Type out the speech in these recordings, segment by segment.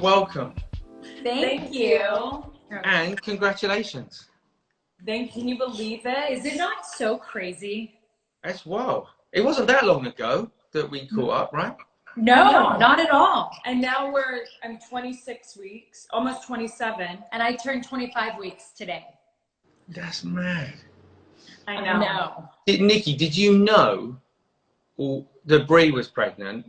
welcome. Thank you. And congratulations. Can you believe it? Is it not so crazy? That's wow. It wasn't that long ago that we caught up, right? No, not at all. And now I'm 26 weeks, almost 27. And I turned 25 weeks today. That's mad. I know. Nikki, did you know that Brie was pregnant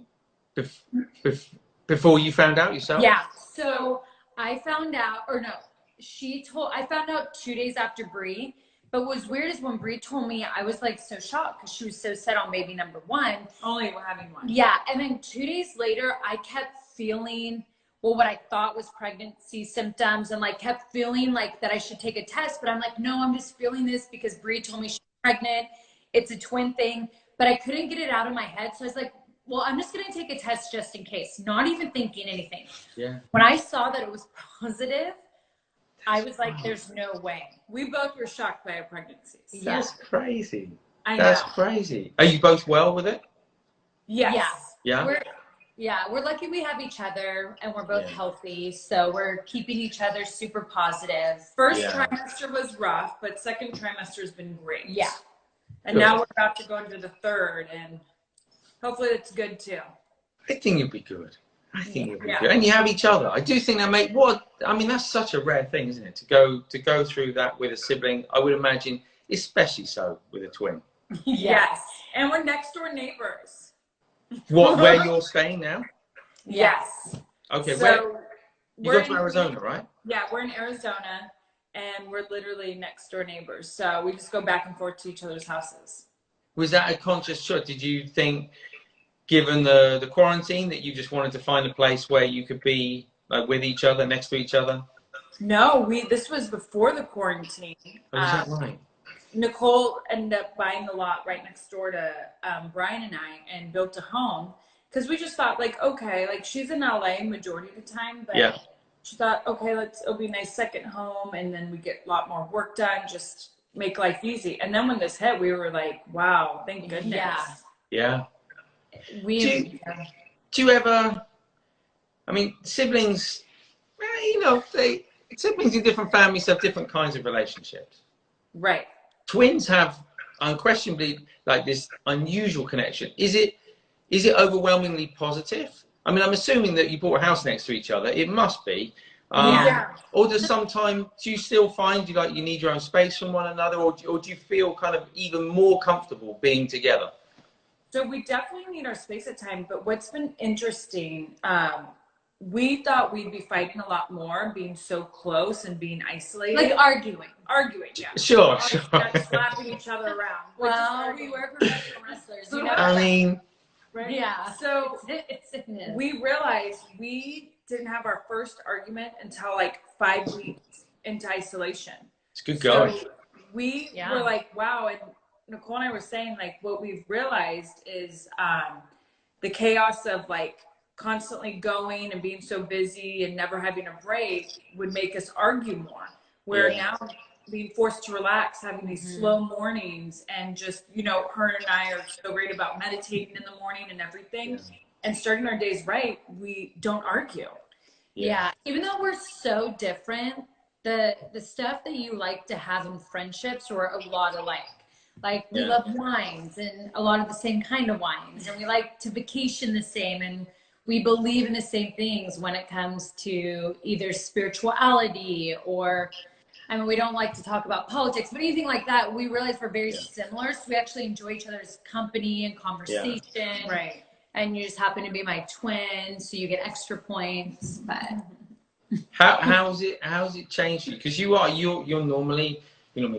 before you found out yourself? Yeah. So I found out, I found out 2 days after Brie. But what was weird is when Brie told me, I was like so shocked because she was so set on baby number one. Only having one. Yeah. And then 2 days later, I kept feeling, what I thought was pregnancy symptoms, and like kept feeling like that I should take a test. But I'm like, no, I'm just feeling this because Brie told me she's pregnant. It's a twin thing. But I couldn't get it out of my head. So I was like, well, I'm just going to take a test just in case, not even thinking anything. Yeah. When I saw that it was positive, I was like, there's no way. We both were shocked by our pregnancies. That's crazy. I know. That's crazy. Are you both well with it? Yes. Yeah. We're lucky we have each other and we're both healthy. So we're keeping each other super positive. First trimester was rough, but second trimester has been great. Yeah. And now we're about to go into the third, and hopefully it's good too. I think it'd be good. I think it'd be good. And you have each other. I do think that's such a rare thing, isn't it? To go through that with a sibling. I would imagine, especially so with a twin. Yes. And we're next door neighbors. Where you're staying now? Yes. Okay, so you go to Arizona, right? Yeah, we're in Arizona, and we're literally next door neighbors. So we just go back and forth to each other's houses. Was that a conscious choice? Did you think, given the quarantine, that you just wanted to find a place where you could be like with each other, next to each other? No, this was before the quarantine. Oh, is that right? Nicole ended up buying the lot right next door to Brian and I, and built a home because we just thought, like, okay, like she's in LA majority of the time, but she thought, okay, it'll be a nice second home, and then we get a lot more work done, just make life easy. And then when this hit, we were like, wow, thank goodness. Yeah. Do you ever? I mean, siblings. Siblings in different families have different kinds of relationships. Right. Twins have unquestionably like this unusual connection. Is it overwhelmingly positive? I mean, I'm assuming that you bought a house next to each other. It must be. Or do you still find you need your own space from one another, or do you feel kind of even more comfortable being together? So we definitely need our space at times, but what's been interesting, we thought we'd be fighting a lot more, being so close and being isolated. Like arguing, yeah. Sure. Slapping each other around. Well, we were professional wrestlers, you know? I mean, right? Yeah. So it's we realized we didn't have our first argument until like 5 weeks into isolation. It's good going. So we were like, wow. And Nicole and I were saying, like, what we've realized is the chaos of like constantly going and being so busy and never having a break would make us argue more. Where now being forced to relax, having these slow mornings, and just, her and I are so great about meditating in the morning and everything, and starting our days right, we don't argue. Yeah. Even though we're so different, the stuff that you like to have in friendships were a lot alike. Like we love wines and a lot of the same kind of wines, and we like to vacation the same, and we believe in the same things when it comes to either spirituality or, I mean, we don't like to talk about politics, but anything like that, we realize we're very similar. So we actually enjoy each other's company and conversation. Yeah. Right. And you just happen to be my twin, so you get extra points. But how's it changed you? Because you're normally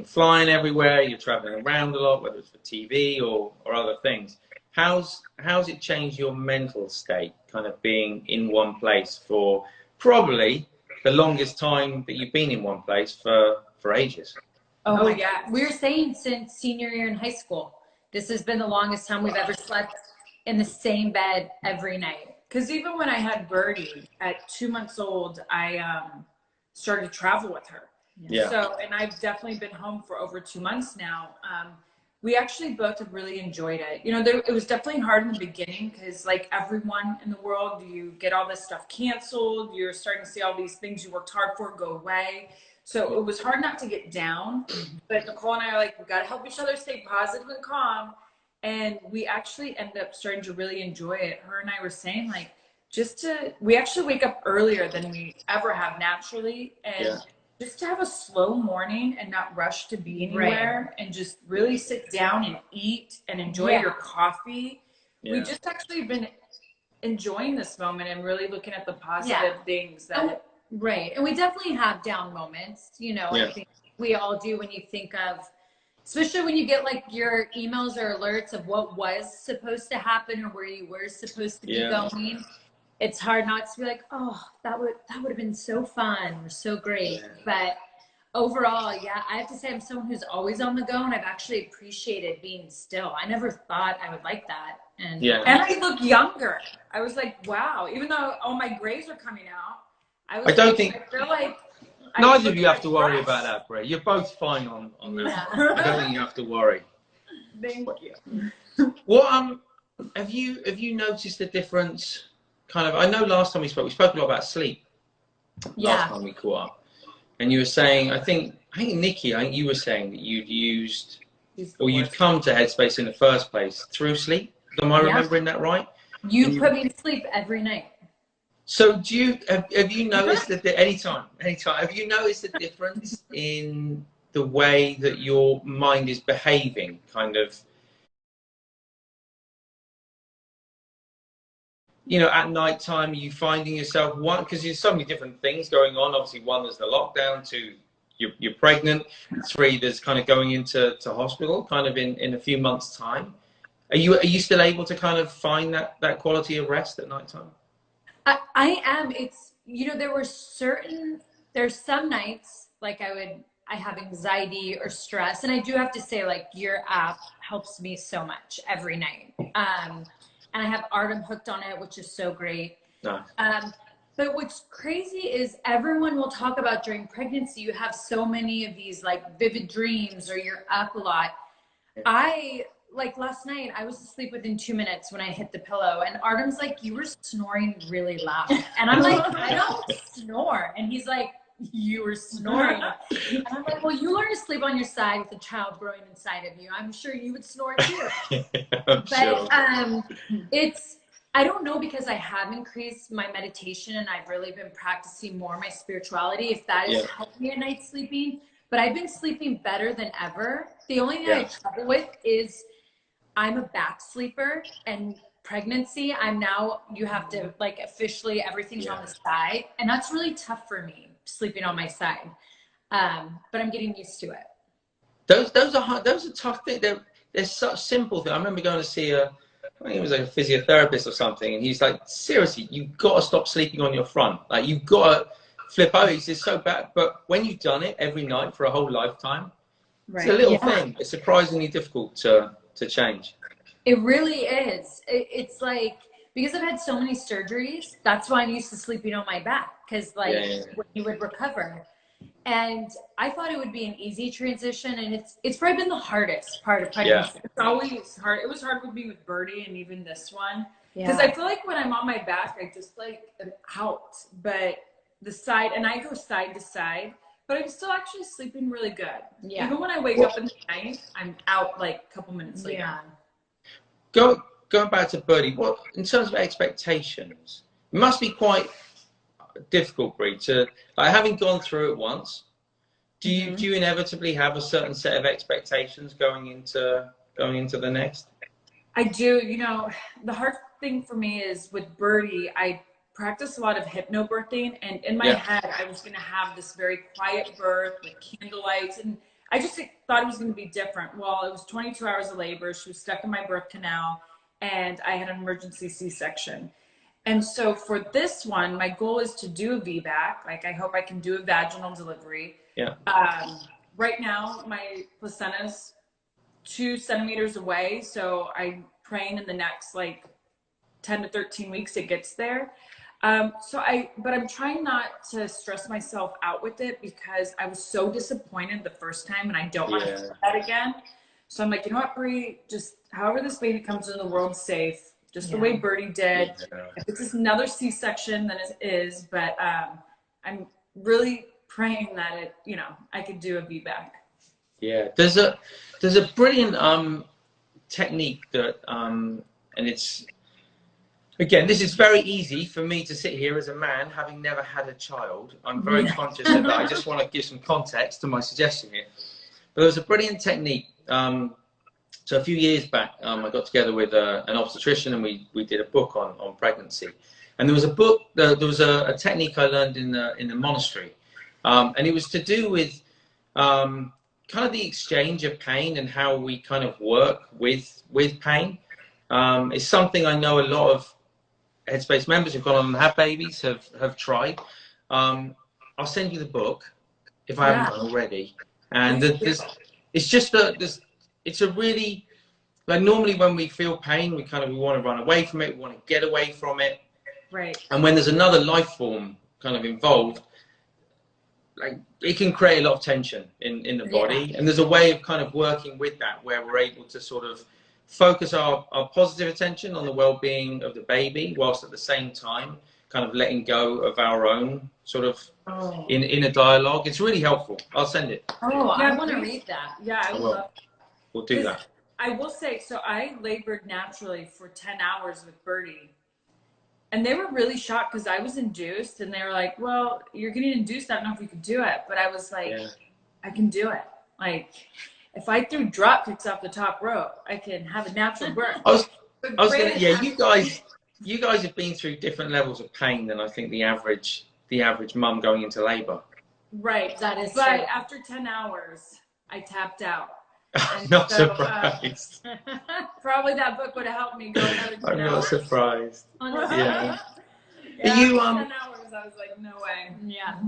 flying everywhere. You're traveling around a lot, whether it's for TV or other things. How's it changed your mental state, kind of being in one place for probably the longest time that you've been in one place for ages? Oh my God. We were saying since senior year in high school, this has been the longest time we've ever slept in the same bed every night. Because even when I had Birdie at 2 months old, I started to travel with her. Yeah. So, and I've definitely been home for over 2 months now. we actually both have really enjoyed it. You know, it was definitely hard in the beginning because like everyone in the world, you get all this stuff canceled. You're starting to see all these things you worked hard for go away. So it was hard not to get down. But Nicole and I are like, we got to help each other stay positive and calm. And we actually ended up starting to really enjoy it. Her and I were saying like, we actually wake up earlier than we ever have naturally. And just to have a slow morning and not rush to be anywhere and just really sit down and eat and enjoy your coffee. We just actually been enjoying this moment and really looking at the positive things that. Right. And we definitely have down moments, you know, I think we all do when you think of, especially when you get like your emails or alerts of what was supposed to happen or where you were supposed to be going. It's hard not to be like, oh, that would have been so fun or so great. But overall, I have to say I'm someone who's always on the go, and I've actually appreciated being still. I never thought I would like that. And and I look younger. I was like, wow, even though all my grays are coming out, I feel like neither of you have to worry about that, Brie. You're both fine on that. I don't think you have to worry. Thank you. What have you noticed the difference? Kind of, I know last time we spoke a lot about sleep. Last time we caught up, and you were saying, I think Nikki, you were saying that you'd come to Headspace in the first place through sleep. Am I remembering that right? You put me to sleep every night. So have you noticed that anytime, have you noticed the difference in the way that your mind is behaving, kind of, you know, at night time? Are you finding yourself, one, because there's so many different things going on. Obviously, one, there's the lockdown, two, you're pregnant, three, there's kind of going into hospital kind of in a few months' time. Are you still able to kind of find that quality of rest at night time? I am. It's, you know, there's some nights like I have anxiety or stress, and I do have to say, like, your app helps me so much every night. And I have Artem hooked on it, which is so great. Nice. But what's crazy is everyone will talk about during pregnancy, you have so many of these like vivid dreams or you're up a lot. Like last night, I was asleep within 2 minutes when I hit the pillow, and Artem's like, you were snoring really loud. And I'm like, I don't snore. And he's like, you were snoring. And I'm like, well, you learn to sleep on your side with a child growing inside of you. I'm sure you would snore too. But I don't know, because I have increased my meditation and I've really been practicing more my spirituality, if that has helped me at night sleeping. But I've been sleeping better than ever. The only thing I trouble with is I'm a back sleeper, and pregnancy, you have to, like, officially everything's on the side, and that's really tough for me, sleeping on my side. But I'm getting used to it. Those are tough things. They're such simple things. I remember going to see I think it was like a physiotherapist or something, and he's like, seriously, you've got to stop sleeping on your front. Like, you've got to flip over. He says, so bad. But when you've done it every night for a whole lifetime, it's a little thing. It's surprisingly difficult to change. It really is. It's like, because I've had so many surgeries, that's why I'm used to sleeping on my back, because when you would recover. And I thought it would be an easy transition, and it's probably been the hardest part of pregnancy. It's always hard. It was hard with me with Birdie and even this one, because I feel like when I'm on my back, I just like am out, but the side, and I go side to side, but I'm still actually sleeping really good. Even when I wake up in the night, I'm out like a couple minutes later. Going back to Birdie, what, in terms of expectations, it must be quite difficult, Brie, to, like, having gone through it once, do you inevitably have a certain set of expectations going into the next? I do. You know, the hard thing for me is with Birdie, I practice a lot of hypnobirthing, and in my head, I was going to have this very quiet birth with candlelights, and I just thought it was going to be different. Well, it was 22 hours of labor. She was stuck in my birth canal, and I had an emergency C-section. And so for this one, my goal is to do a VBAC. Like, I hope I can do a vaginal delivery. Right now, my placenta's 2 centimeters away, so I'm praying in the next like 10 to 13 weeks it gets there. But I'm trying not to stress myself out with it, because I was so disappointed the first time, and I don't want to do that again. So I'm like, you know what, Brie, just however this baby comes into the world safe, just the way Birdie did. If it's just another C-section, then it is. But I'm really praying that it, you know, I could do a VBAC. Yeah, there's a brilliant technique that and it's, again, this is very easy for me to sit here as a man having never had a child. I'm very conscious of that. I just want to give some context to my suggestion here. But there's a brilliant technique. So a few years back, I got together with an obstetrician and we did a book on pregnancy. And there was a book, there was a technique I learned in the monastery. And it was to do with kind of the exchange of pain and how we kind of work with pain. It's something I know a lot of Headspace members who've gone on and had babies have tried. I'll send you the book if I haven't done already. And it's just it's a really, like, normally when we feel pain, we want to run away from it, we want to get away from it. Right. And when there's another life form kind of involved, like, it can create a lot of tension in the body. And there's a way of kind of working with that where we're able to sort of focus our positive attention on the well-being of the baby, whilst at the same time kind of letting go of our own sort of in a dialogue. It's really helpful. I'll send it. Oh, I want to read that. Yeah, I will. We'll do that. I will say, so I labored naturally for 10 hours with Birdie. And they were really shocked because I was induced, and they were like, well, you're getting induced. I don't know if you could do it. But I was like, I can do it. Like, if I threw drop kicks off the top rope, I can have a natural birth. I was gonna, you guys have been through different levels of pain than I think the average mum going into labor. Right. That is But true. after 10 hours, I tapped out. I'm not surprised. Probably that book would have helped me go another 10 I'm hours. not surprised. Yeah. Yeah, You 10 hours, I was like, no way. Yeah.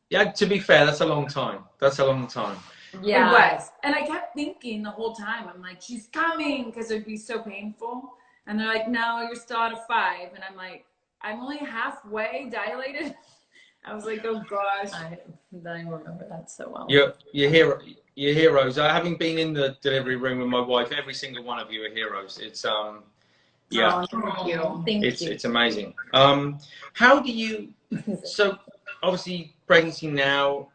Yeah, to be fair, that's a long time. That's a long time. Yeah. It was. And I kept thinking the whole time, I'm like, she's coming, because it would be so painful. And they're like, no, you're still at a 5. And I'm like, I'm only halfway dilated. I was like, oh gosh. I remember that so well. You're heroes. Having been in the delivery room with my wife, every single one of you are heroes. It's yeah. Oh, thank you. It's amazing. How do you? So obviously pregnancy now,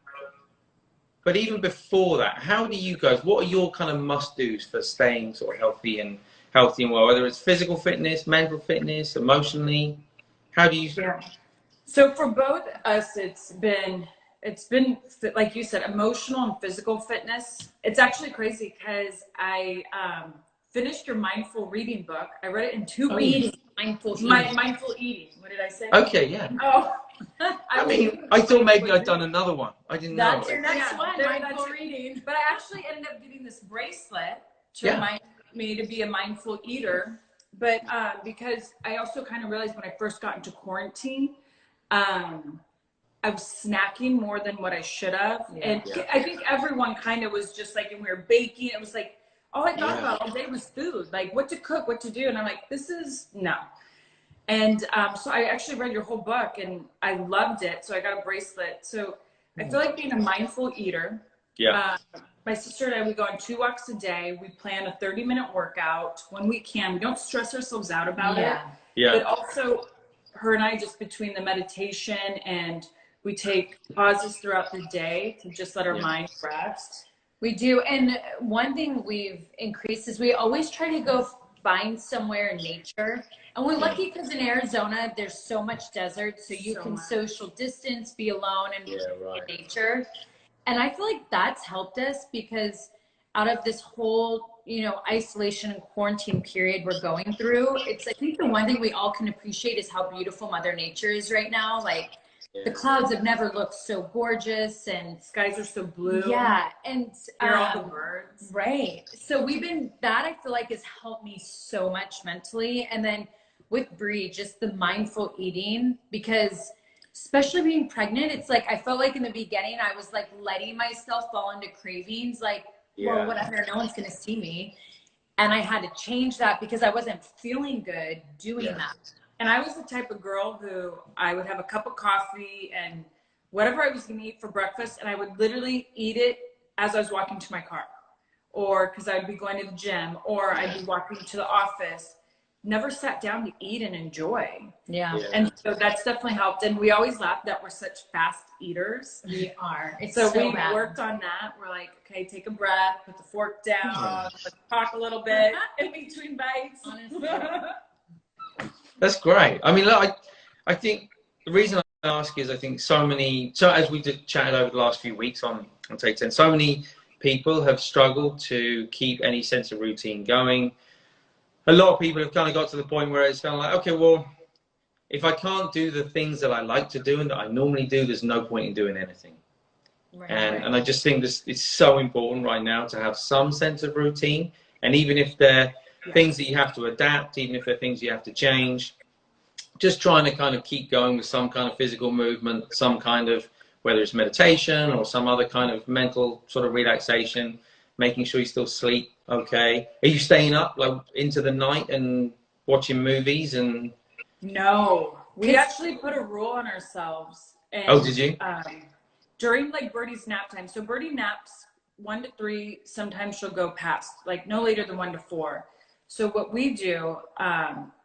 but even before that, how do you guys? What are your kind of must-dos for staying sort of healthy and well? Whether it's physical fitness, mental fitness, emotionally, how do you? Yeah. So for both us, it's been like you said, emotional and physical fitness. It's actually crazy because I finished your mindful reading book. I read it in 2 weeks. Mindful eating. Mindful eating. What did I say? Okay, yeah. Oh, I mean, I thought maybe I'd done another one. I didn't know. That's your next one, mindful reading. But I actually ended up getting this bracelet to remind me to be a mindful eater. But because I also kind of realized when I first got into quarantine, I was snacking more than what I should have. And I think everyone kind of was just like, and we were baking, it was like, all I thought about all day was food, like what to cook, what to do. And I'm like, this is no. And so I actually read your whole book and I loved it. So I got a bracelet. So I feel like being a mindful eater. Yeah. My sister and I, we go on 2 walks a day. We plan a 30-minute workout when we can. We don't stress ourselves out about it. Yeah. But also her and I, just between the meditation and we take pauses throughout the day to just let our mind rest. We do. And one thing we've increased is we always try to go find somewhere in nature. And we're lucky because in Arizona, there's so much desert. So you can social distance, be alone, and be in nature. And I feel like that's helped us because out of this whole, isolation and quarantine period we're going through, I think the one thing we all can appreciate is how beautiful Mother Nature is right now. Like, the clouds have never looked so gorgeous and skies are so blue. Yeah. And hear all the birds. Right. So that I feel like has helped me so much mentally. And then with Brie, just the mindful eating, because especially being pregnant, it's like, I felt like in the beginning, I was like letting myself fall into cravings, like, well, whatever, no one's going to see me. And I had to change that because I wasn't feeling good doing that. And I was the type of girl who I would have a cup of coffee and whatever I was going to eat for breakfast, and I would literally eat it as I was walking to my car. or because I'd be going to the gym, or I'd be walking to the office. Never sat down to eat and enjoy. Yeah. And so that's definitely helped. And we always laugh that we're such fast eaters. We are. It's so we bad. worked on that. We're like, okay, take a breath, put the fork down, let's talk a little bit in between bites. Honestly. That's great. I mean, look, I think the reason I ask is I think so as we just chatted over the last few weeks on Take 10, so many people have struggled to keep any sense of routine going. A lot of people have kind of got to the point where it's kind of like, okay, well, if I can't do the things that I like to do and that I normally do, there's no point in doing anything. Right. And I just think this it's so important right now to have some sense of routine. And even if they're things that you have to adapt, even if they're things you have to change, just trying to kind of keep going with some kind of physical movement, some kind of, whether it's meditation or some other kind of mental sort of relaxation, making sure you still sleep okay. Are you staying up like into the night and watching movies? And no, we actually put a rule on ourselves. And, oh, did you? During like Birdie's nap time. So Birdie naps 1 to 3. Sometimes she'll go past, like no later than 1 to 4. So what we do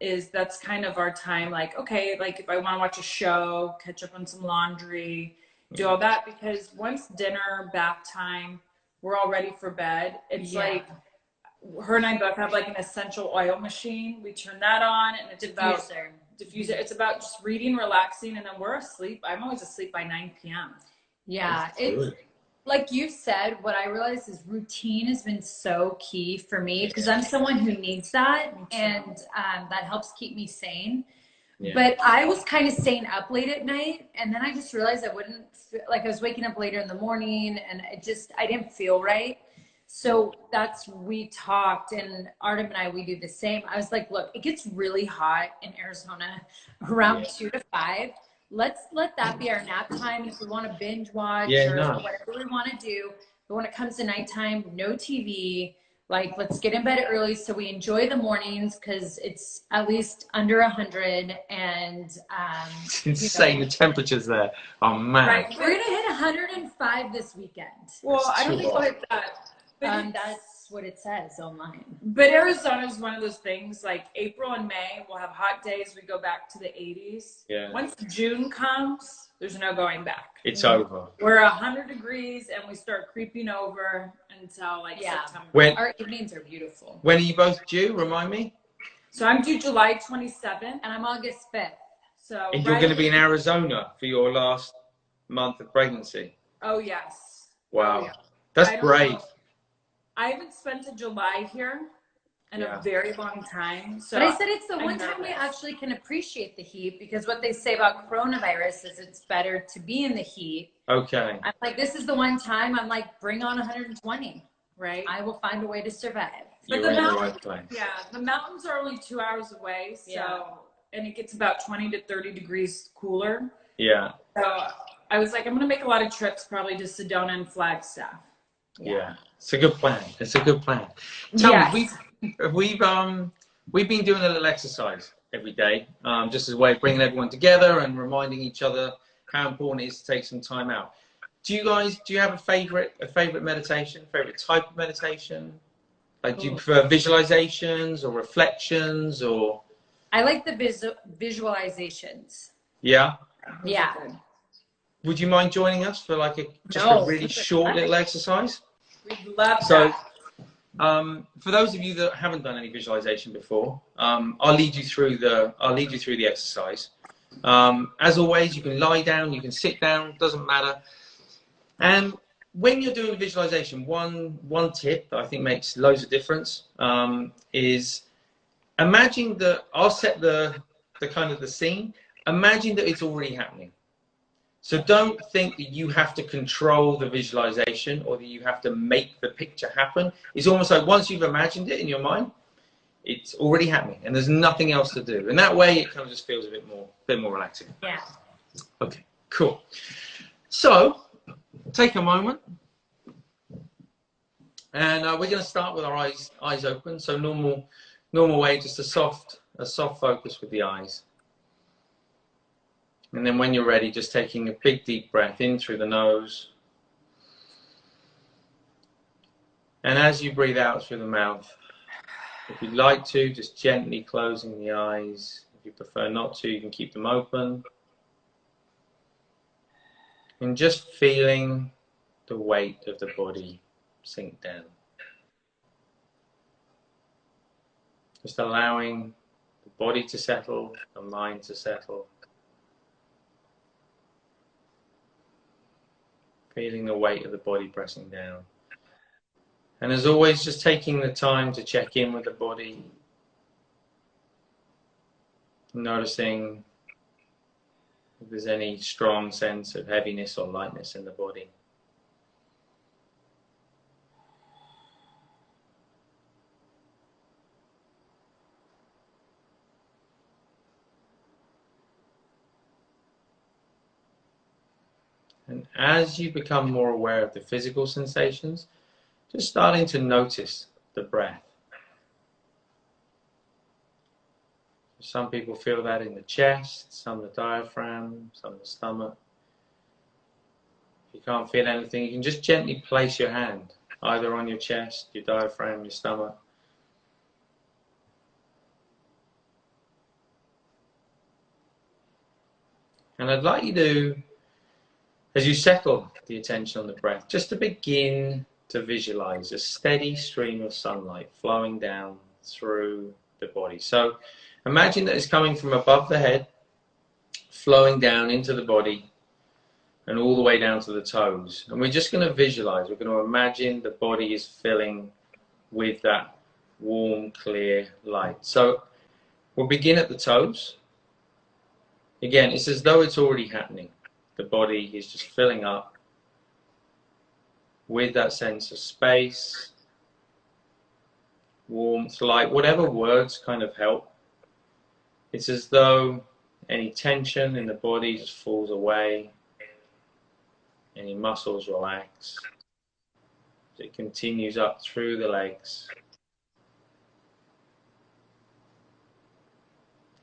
is that's kind of our time. Like, okay, like if I want to watch a show, catch up on some laundry, do all that, because once dinner, bath time, we're all ready for bed. It's like her and I both have like an essential oil machine. We turn that on, and it's about diffuser. It's about just reading, relaxing, and then we're asleep. I'm always asleep by 9 p.m. Yeah, it's like you said, what I realized is routine has been so key for me because I'm someone who needs that, and that helps keep me sane. Yeah. But I was kind of staying up late at night, and then I just realized I wouldn't, like I was waking up later in the morning, and I didn't feel right. So we talked, and Artem and I, we do the same. I was like, look, it gets really hot in Arizona around 2 to 5. Let's let that be our nap time. And if we want to binge watch whatever we want to do, but when it comes to nighttime, no TV. Like, let's get in bed early so we enjoy the mornings because it's at least under 100. And it's insane the temperatures there. Oh man! Right, we're gonna hit 105 this weekend. Well, I don't think we'll hit that. That's what it says online. But Arizona is one of those things, like April and May, we'll have hot days. We go back to the 80s. Yeah. Once June comes, there's no going back. It's over. We're 100 degrees, and we start creeping over until like September. Our evenings are beautiful. When are you both due? Remind me. So I'm due July 27th. And I'm August 5th. So and you're going to be in Arizona for your last month of pregnancy. Oh, yes. Wow. Oh, yeah. That's brave. I haven't spent a July here in a very long time. So but I said it's the one time we actually can appreciate the heat, because what they say about coronavirus is it's better to be in the heat. Okay. I'm like, this is the one time I'm like, bring on 120. Right. I will find a way to survive. But the mountains are only 2 hours away. So, and it gets about 20 to 30 degrees cooler. Yeah. So I was like, I'm going to make a lot of trips probably to Sedona and Flagstaff. Yeah. It's a good plan. It's a good plan. Tell me, we've been doing a little exercise every day, just as a way of bringing everyone together and reminding each other how important it is to take some time out. Do you have a favorite meditation, favorite type of meditation? Like, do you prefer visualizations or reflections, or? I like the visualizations. Yeah. Yeah. Would you mind joining us for like a really short little exercise? We'd love that. So, for those of you that haven't done any visualization before, I'll lead you through the exercise. As always, you can lie down, you can sit down, doesn't matter. And when you're doing visualization, one tip that I think makes loads of difference is imagine that I'll set the kind of the scene. Imagine that it's already happening. So don't think that you have to control the visualization or that you have to make the picture happen. It's almost like once you've imagined it in your mind, it's already happening and there's nothing else to do. And that way it kind of just feels a bit more relaxing. Yeah. Okay, cool. So take a moment. And we're going to start with our eyes open. So normal way, just a soft focus with the eyes. And then when you're ready, just taking a big deep breath in through the nose And as you breathe out through the mouth, if you'd like to, just gently closing the eyes. If you prefer not to, you can keep them open. And just feeling the weight of the body sink down. Just allowing the body to settle, the mind to settle. Feeling the weight of the body pressing down. And as always, just taking the time to check in with the body. Noticing if there's any strong sense of heaviness or lightness in the body. And as you become more aware of the physical sensations, just starting to notice the breath. Some people feel that in the chest, some the diaphragm, some the stomach. If you can't feel anything, you can just gently place your hand either on your chest, your diaphragm, your stomach. And I'd like you to, as you settle the attention on the breath, just to begin to visualize a steady stream of sunlight flowing down through the body. So imagine that it's coming from above the head, flowing down into the body and all the way down to the toes. And we're just going to visualize, we're going to imagine the body is filling with that warm, clear light. So we'll begin at the toes. Again, it's as though it's already happening. The body is just filling up with that sense of space, warmth, light, whatever words kind of help. It's as though any tension in the body just falls away, any muscles relax. It continues up through the legs.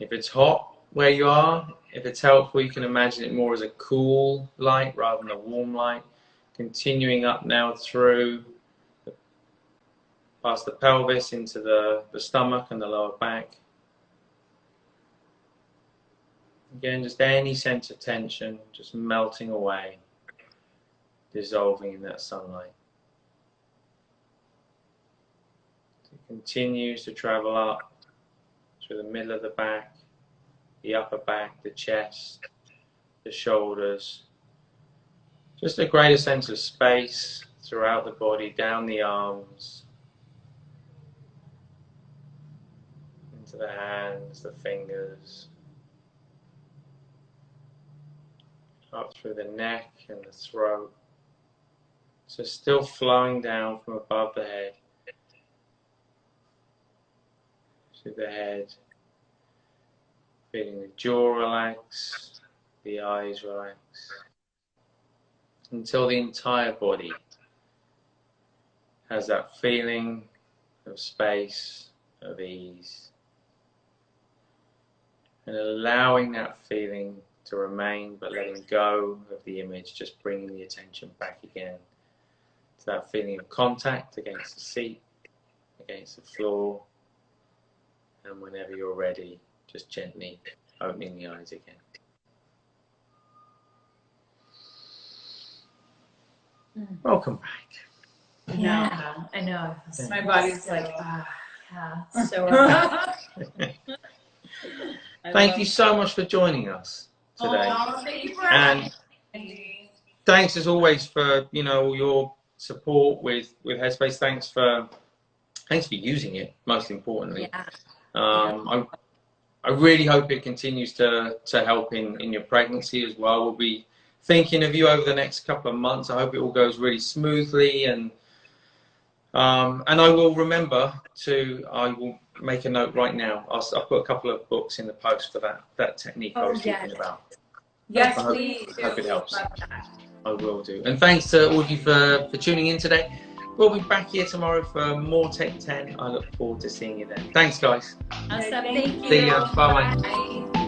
If it's hot where you are, if it's helpful, you can imagine it more as a cool light rather than a warm light. Continuing up now through, past the pelvis into the stomach and the lower back. Again, just any sense of tension, just melting away, dissolving in that sunlight. It continues to travel up through the middle of the back, the upper back, the chest, the shoulders. Just a greater sense of space throughout the body, down the arms, into the hands, the fingers, up through the neck and the throat. So still flowing down from above the head to the head, feeling the jaw relax, the eyes relax, until the entire body has that feeling of space, of ease, and allowing that feeling to remain, but letting go of the image, just bringing the attention back again to that feeling of contact against the seat, against the floor, and whenever you're ready, just gently opening the eyes again. Welcome back. Yeah, I know. My body's like, yeah, so Thank you so much for joining us today. oh, thank you for And thanks as always for all your support with Headspace. Thanks for using it, most importantly. Yeah. I really hope it continues to help in your pregnancy as well. We'll be thinking of you over the next couple of months. I hope it all goes really smoothly, and I will remember I will make a note right now. I'll put a couple of books in the post for that technique I was talking about. Yes, please. please. Hope it helps. I will do. And thanks to all of you for tuning in today. We'll be back here tomorrow for more Take 10. I look forward to seeing you then. Thanks, guys. Awesome. Thank you. See ya. Bye-bye. Bye.